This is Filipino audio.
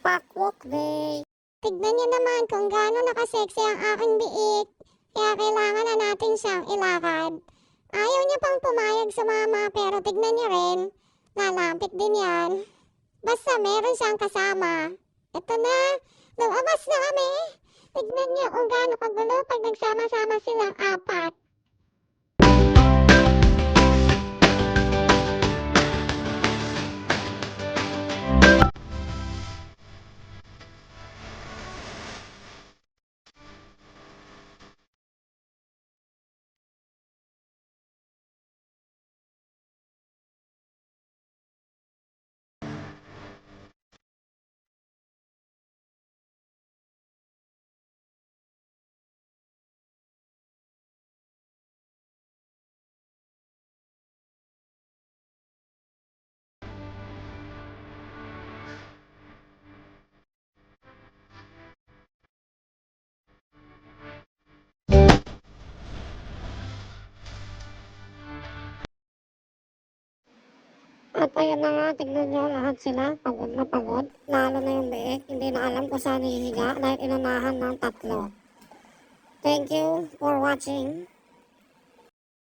Pakwok day. Tignan niyo naman kung gaano nakasexy ang aking biik. Kaya kailangan na natin siyang ilakad. Ayaw niya pang pumayag sumama pero tignan niyo rin. Lalapit din yan. Basta meron siyang kasama. Ito na, lumabas na kami. Tignan niyo kung gaano kagulo pag nagsama-sama silang apat. At ayun na nga, tignan nyo lahat sila. Pagod na pagod. Lalo na yung biik. Hindi na alam kung saan hihiga dahil inunahan ng tatlo. Thank you for watching.